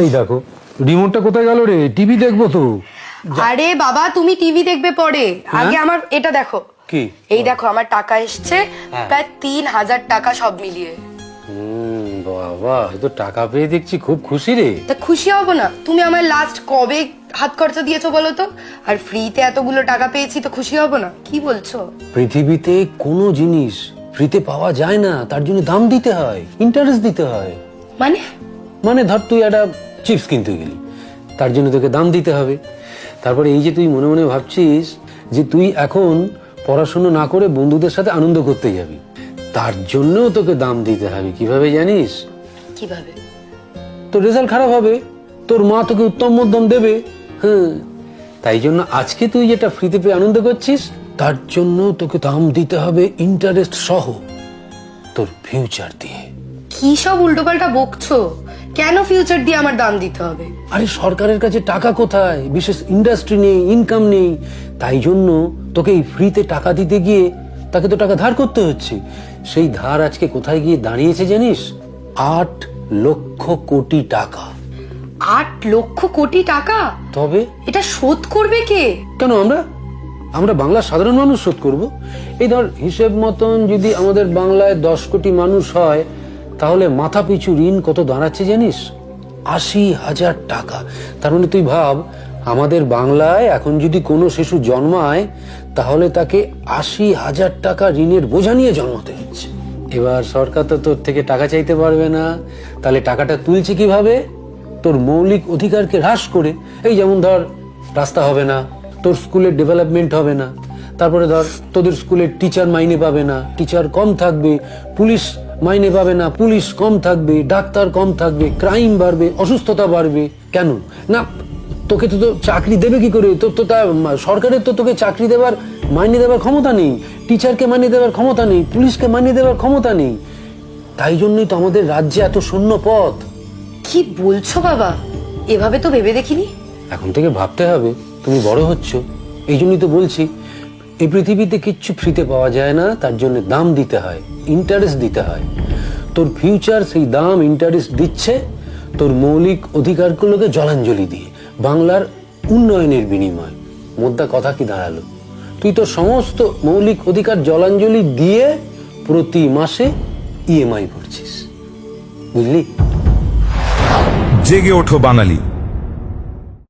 এই দেখো রিমোটটা কোথায় গেল রে? টিভি দেখবো তো। আরে বাবা তুমি টিভি দেখবে পরে, আগে আমার এটা দেখো। কি? এই দেখো আমার টাকা এসছে প্রায় 3000 টাকা সব মিলিয়ে। বাবা তো টাকা পেয়ে দেখছি খুব খুশি রে। তা খুশি হব না? তুমি আমার লাস্ট কবে হাত খরচা দিয়েছো বলো তো? আর ফ্রিতে এতগুলো টাকা পেয়েছি তো খুশি হব না? কি বলছো? পৃথিবীতে কোনো জিনিস ফ্রিতে পাওয়া যায় না, তার জন্য দাম দিতে হয়, ইন্টারেস্ট দিতে হয়। মানে ধর তুই একটা চিপস কিনতে গেলি, তার জন্য তোকে দাম দিতে হবে। তারপরে এই যে তুই মনে মনে ভাবছিস যে তুই এখন পড়াশোনা না করে বন্ধুদের সাথে আনন্দ করতে যাবি, তার জন্যও তোকে দাম দিতে হবে। কিভাবে জানিস? কিভাবে? তোর রেজাল্ট খারাপ হবে, তোর মা তোকে উত্তম মধ্যম দেবে। হ্যাঁ, তাই জন্য আজকে তুই যেটা ফ্রিতে পেয়ে আনন্দ করছিস, তার জন্য তোকে দাম দিতে হবে ইন্টারেস্ট সহ, তোর ফিউচার দিয়ে। কি সব উল্টোপাল্টা বকছো? কেন ফিউচার দিয়ে আমার দাম দিতে হবে? আরে সরকারের কাছে টাকা কোথায়, বিশেষ ইন্ডাস্ট্রি নেই, ইনকাম নেই, তাই জন্য তোকে এই ফ্রিতে টাকা দিতে গিয়ে তাকে তো টাকা ধার করতে হচ্ছে। সেই ধার আজকে কোথায় গিয়ে দাঁড়িয়েছে জানিস? 8 লক্ষ কোটি টাকা। 8 লক্ষ কোটি টাকা? তবে এটা শোধ করবে কে? কেন আমরা বাংলার সাধারণ মানুষ শোধ করব? এই ধর হিসেব মতন যদি আমাদের বাংলায় 10 কোটি মানুষ হয়, তাহলে মাথা পিছু ঋণ কত দাঁড়াচ্ছে জানিস? 80,000 টাকা। তার মানে তুই ভাব, আমাদের বাংলায় এখন যদি কোনো শিশু জন্মায়, তাহলে তাকে 80,000 টাকা ঋণের বোঝা নিয়ে জন্মাতে হচ্ছে। এবার সরকার তো তোর থেকে টাকা চাইতে পারবে না, তাহলে টাকাটা তুলছে কিভাবে? তোর মৌলিক অধিকারকে হ্রাস করে। এই যেমন ধর, রাস্তা হবে না, তোর স্কুলের ডেভেলপমেন্ট হবে না, তারপরে ধর তোদের স্কুলের টিচার মাইনে পাবে না, টিচার কম থাকবে, পুলিশ মাইনে পাবে না, পুলিশ কম থাকবে, ডাক্তার কম থাকবে, ক্রাইম বাড়বে, অসুস্থতা বাড়বে। কেন না? তোকে তো চাকরি দেবে কি করে? তো সরকারের তো তোকে চাকরি দেওয়ার, মাইনে দেওয়ার ক্ষমতা নেই, টিচারকে মাইনে দেওয়ার ক্ষমতা নেই, পুলিশকে মাইনে দেওয়ার ক্ষমতা নেই। তাই জন্যই তো আমাদের রাজ্যে এত শূন্য পথ। কি বলছো বাবা? এভাবে তো ভেবে দেখিনি। এখন থেকে ভাবতে হবে, তুমি বড় হচ্ছ, এই জন্যই তো বলছি, এই পৃথিবীতে কিচ্ছু ফ্রিতে পাওয়া যায় না, তার জন্য দাম দিতে হয়, ইন্টারেস্ট দিতে হয়। তোর ফিউচার সেই দাম ইন্টারেস্ট দিচ্ছে তোর মৌলিক অধিকারগুলোকে জলাঞ্জলি দিয়ে, বাংলার উন্নয়নের বিনিময়। মোদ্দা কথা কি দাঁড়ালো? তুই তোর সমস্ত মৌলিক অধিকার জলাঞ্জলি দিয়ে প্রতি মাসে ইএমআই ভরছিস। বুঝলি? জেগে ওঠো বাঙালি।